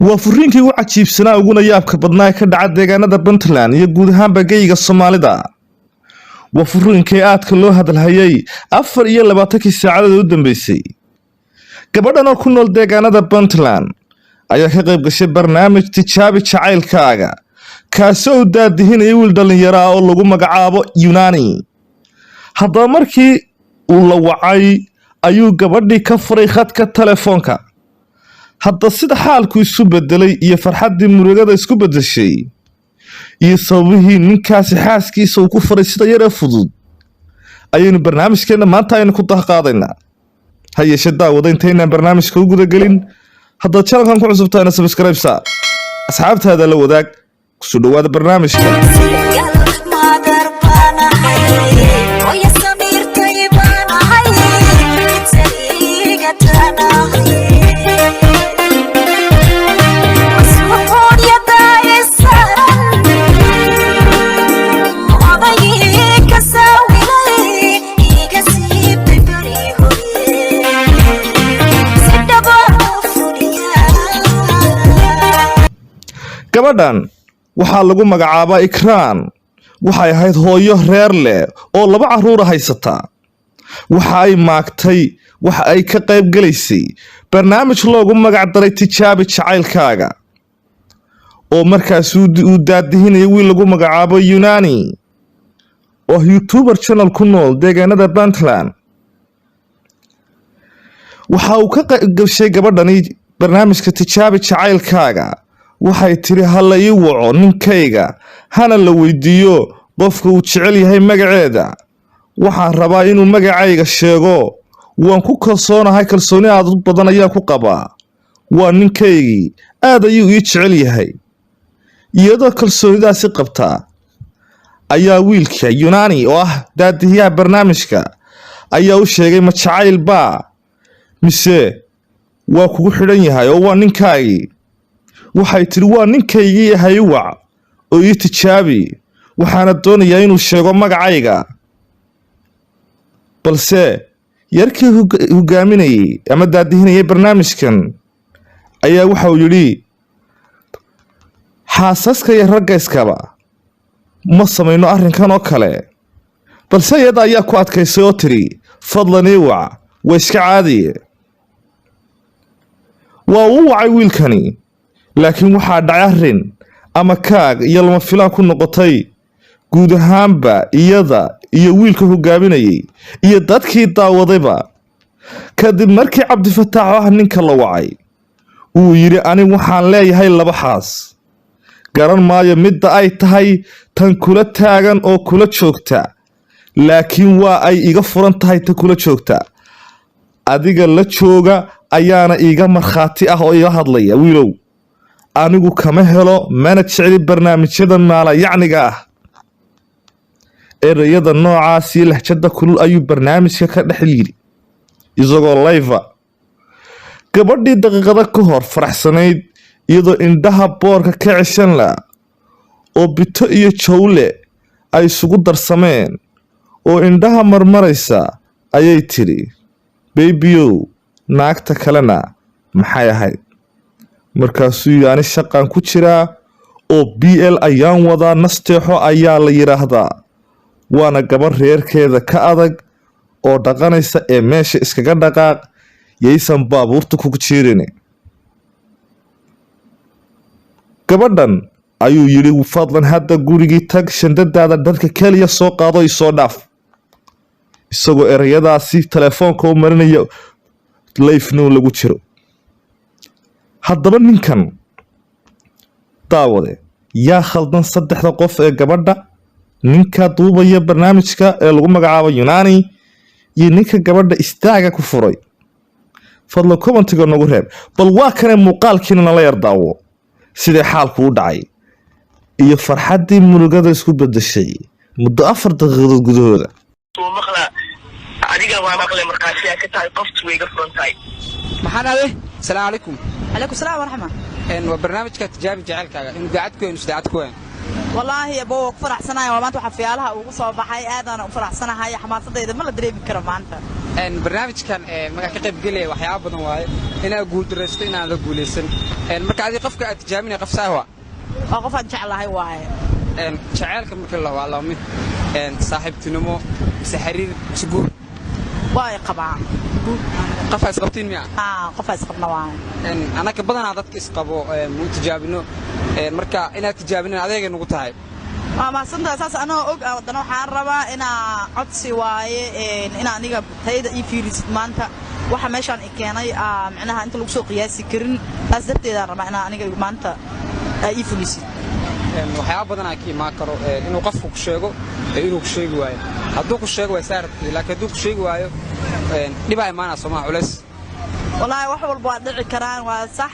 waa furiinkii u cajiibsanaa uguna yaabka badnaa ka dhaca deegaanada Puntland iyo guud ahaanba geyga Soomaalida. waa furiinkii aadka loo hadalhayay 24 saacadood u dambeysay. gabadhan oo ku nool deegaanada Puntland ayaa ka qayb gashay barnaamij tijaabi jacaylkaaga kaasoo daadihinaya wiil dhalinyaro ah oo lagu magacaabo Yunani. haddaba markii uu la wacay ayuu gabadhii ka furay khadka telefoonka. hadda sida xaalku isu bedelay iyo farxadii murugada isku bedeshay iyo sababihii ninkaasi xaaskiisa uu ku furay sida yar ee fudud ayaynu barnaamijkeena maanta aynu ku dahqaadaynaa. ha yeeshee daawada intaynaan barnaamijka u guda gelin haddaad channelkan ku cusub tahayna subscribe saar asxaabtaada la wadaag kusoo dhawaada barnaamijka. gabadhan waxaa lagu magacaabaa Ikraan. waxay ahayd hooyo reer leh oo 2 caruur haysata. waxa ay maagtay waxa ay ka qayb galaysay barnaamij loogu magac daray tijaabi jacaylkaaga oo markaas uu daadihinay wiil lagu magacaabo Yunani oo YouTuber channel ku nool deegaanada Puntland. waxa uu ka qayb gashay gabadhani barnaamijka tijaabi jacaylkaaga. waxay tiri hala ii waco ninkayga hana la weydiiyo qofka uu jecel yahay magaceeda. waxaan rabaa inuu magacayga sheego. waan ku kalsoonahay kalsooni aad u badan ayaa ku qabaa. waa ninkaygii aad ayuu ii jecel yahay. iyadoo kalsoonidaasi qabtaa ayaa wiilka Yunani oo ah daadiyaha barnaamijka ayaa u sheegay ma jacayl baa mise waa kugu xidhan yahay oo waa ninkaagii. waxay tiri waa ninkaygii yahay wac oo ii tijaabi waxaana doonayaa inuu sheego magacayga. balse yarkii hogaaminayay ama daadihinayay barnaamijkan ayaa waxa uu yidhi xaasaska iyo ragga iskaba ma samayno arrinkan oo kale. balse iyada ayaa ku adkaysay oo tiri fadlan ii wac waa iska caadiye. waa uu wacay wiilkani laakiin waxaa dhacay arrin ama kaag iyo lama filaan ku noqotay guud ahaanba iyada iyo wiilka hogaaminayay iyo dadkii daawadayba. kadib markii Cabdifataax ah ninka la wacay uu yiri ani waxaan leeyahay 2 xaas. garan maayo midda ay tahay tan kula taagan oo kula joogta laakiin waa ay iga furan tahay tan kula joogta. adiga la jooga ayaana iga markhaati ah oo ila hadlaya wiilow. anigu kama helo mana jeceli barnaamijyada maala yacniga ah. erayada noocaas iyo lahjada kulul ayuu barnaamijka ka dhex yiri isagoo live. gabadhii daqiiqada ka hor faraxsanayd iyadoo indhaha boorka ka ceshan la oo bito iyo jawle ay isugu darsameen oo indhaha marmaraysa ayay tiri baby-ow naagta kalena maxay ahayd. markaasuu yaani shaqan ku jiraa oo BL ayaan wadaa nasteexo ayaa la yiraahdaa. waana gabar reerkeeda ka adag oo dhaqanaysa ee meesha iskaga dhaqaaq yeysan baabuurta ku jirin. gabadhan ayuu yiri fadlan hadda gurigii tag shandadaada dadka kaliya soo qaado iyo soo dhaaf. isagoo erayadaasi telefoonka u marinaya live no lagu jiro. haddaba ninkan daawade yaa khaldan 3 qof ee gabadha ninka duubaya barnaamijka ee lagu magacaabo Yunani iyo ninka gabadha istaaga ku furay. fadlan commentiga nagu reeb bal waa kane muuqaalkiina la yar daawo sidee xaalku u dhacay iyo farxadii murugada isku bedeshay muddo 4 daqiiqadood gudahooda. adiga waa maqlay markaasi ka tahay qoftu way ga furantay. maxaan aade salaam alaykum. عليكم السلام ورحمة. إنه برنامج كتجابي جعلك إنه قاعد كوين مش قاعد كوين. والله يا بو فرح سنة وما أنت وحفي لها وصوب حي هذا أنا فرح سنة هاي حماسة إذا ما ندري بكرة ما أنت. barnaamijkan markaa ka qayb gelaya waxyaabo badan waaye inaad guuldaraysto inaan la guulaysan marka adiga qofka aad tijaabinay qof saahwa oo qof aan jeclahay waaye jacaylka marka la waa mid saaxiibtinimo mise xiriir mise guur way qabaan qof is qabtiin miya qof is qabna waaye anaka badanaa dadka is qabo muu tijaabino marka inaad tijaabinin adeega nagu tahay ma santaa saas anoo og wadana waxaan rabaa inaa codsi waaye inaa aniga tayada ii fiirisid maanta waxa meeshaan i keenay macnaha inta lagu soo qiyaasi karin taas darteedaan rabaa inaa aniga maanta ii fulisid waxyaaba badanaa ka imaan karo inuu qofku ku sheego inuu ku sheegi waayo hadduu ku sheego way saartay laakiin hadduu ku sheegi waayo dhibaa imaanaa Soomaa culays والله wax walba waa dhici karaan waa sax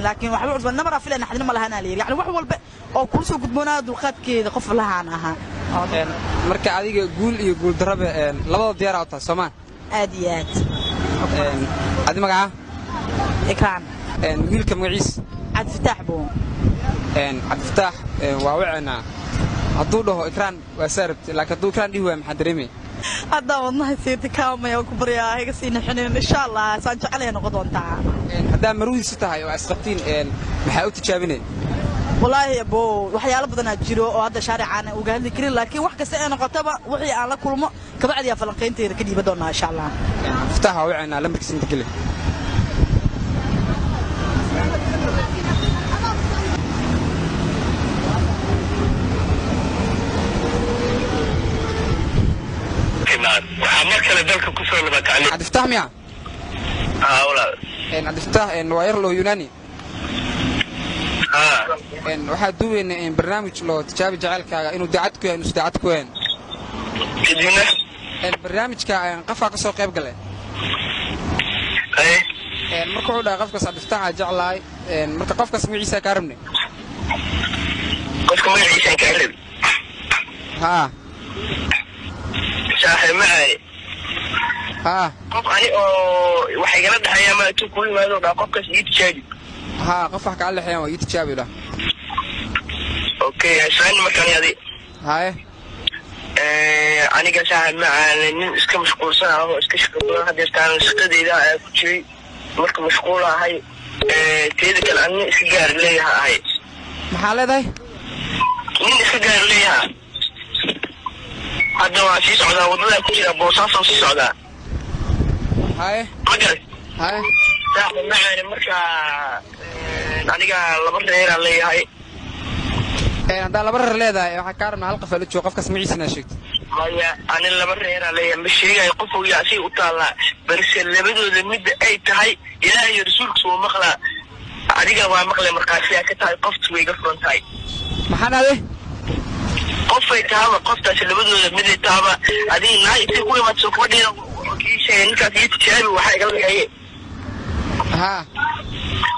laakiin wax walba namara filan xadina ma lahaana leeyahay yani wax walba oo ku soo gudboonaa dulqaadkeeda qof lahaan aha marka adiga guul iyo guul daraba labada diyaar ah tahay Soomaa aad iyo aad adi magaca ikraan wiilka magaciis عبد الفتاح بو عبد الفتاح waa wacana hadduu dhaho ikraan waa saarbt laakiin hadduu ikraan dhihi waa maxaa dareemay hadda wadnaha siirta kaamaya ku baryaa iga siina xineen insha Allah saan jecelahay noqon doontaa hadda maruudiisa tahay oo asqabtiin maxaa u tijaabinay wallahi abo waxyaalo badan jiro oo hadda shaarican uga hadli karin laakiin wax kasta ay noqotaba wixii aan la kulmo kabacdi falanqeynteeda ka dhiiba doonaa insha Allah Fataax wacana lambarkiisa inta kale markale dalka ku soo laba tacliin عبد الفتاح ميا walaal عبد الفتاح waa yar loo Yunaani waxa duweynaa barnaamij loo tijaabi jacaylkaaga inuu daacad ku yahay inuu daacad ku yahay kadibna barnaamijka qofka ka soo qayb galay marka uu dhahay qofkaas Cabdi Fataax jeclaay marka qofkaas magaciisa ka rabnay qofka magaciisa ka rabnay saaxiib macay qof ani oo waxay gala dhaxayaan ma intuu ku yimaado qofkaas ii tijaabi qof wax ka leexayaan waa ii tijaabi la okay asaan markaan yadi aniga saaxiib macay nin iska mashquulsan oo iska shaqeeyo hadda taan shaqadeeda ay ku jiray marka mashquul ahay teeda kale aan iska gaar leeyahay maxaa leedahay nin iska gaar leeyahay hadda waa sii socdaa wadada ku jira boosaaso sii socdaa magal saaxiib macay marka aniga laba reer aan leeyahay hadda laba reer leedahay waxa ka rabnaa hal qof la joogo qofkaas magaciisa sheegto maya ani laba reer aan leeyahay ma sheegay qof uu yaasi u taala balse labadooda mid ay tahay ilaahay iyo rasuulku soo maqla adiga waa maqlay markaasi ka tahay qoftu way gafrontaay maxaan aade qofay taaba qoftaas labadooda mid ay taaba adiga naay intii ku imaad soo fadhiyo kiisay ninkaas ii tijaabi waxa iga leeyahay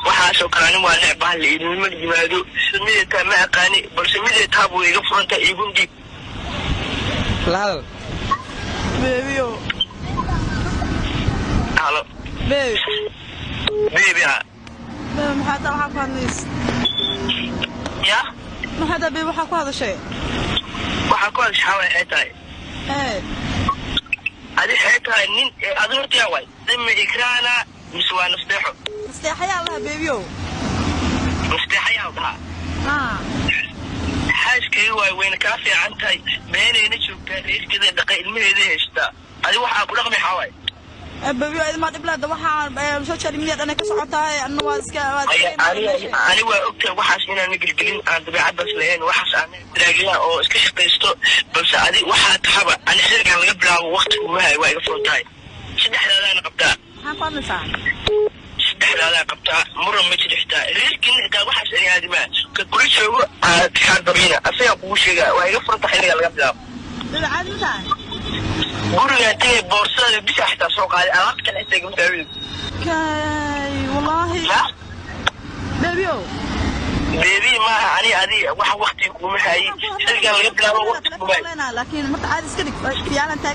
waxaa soo kale waa necbaa la idin ma yimaado mid taa ma aqaani balse mid taaba way gafrontaay igu dhib la hadal beebiyo halo beebi maxaa taa waxa ku hadlays ya maxaa taa beebi waxa ku hadashay waxa ku hadashay waxay tahay adi xeetaa nin adi hortiya way dimi ikraana miswaa nasteexo nasteexayaa laha beebiyo nasteexayaa dhaha xaaskay way weyna ka fiican tahay beenayna joogtaa reerkeeda dhaqay ilmaheeda heystaa adi waxa ku dhaqmay xaway beebiyo idin ma dhiblada waxa social media dhan ka socotaa anna waa iska ani waa ogtahay waxaas inaan gelgelin aan dabeecadaas lahayn waxaas aan diraagiya oo iska shaqeysto balse adi waxa tahaba ani xilligan laga bilaabo waqti uma hay waa iga furtaay saddexdaadana qabtaa maxaan ku hadlaysaa saddexdaadana qabtaa muran ma jirtaa reerkin xitaa waxaas ani aadima ka kula joogo aad ka dabiina asaga kugu sheega waa iga furtaay xilligan laga bilaabo caadi ma tahay guriga tee boorsada bisa xitaa soo qaaday alaabta kale xitaa gama daawin kay wallahi beebiyo beebi maaha ani adi waxa waqti kuma hayi xilligan laga bilaabo waqti kuma laakiin marka caadi iska dhig yaalan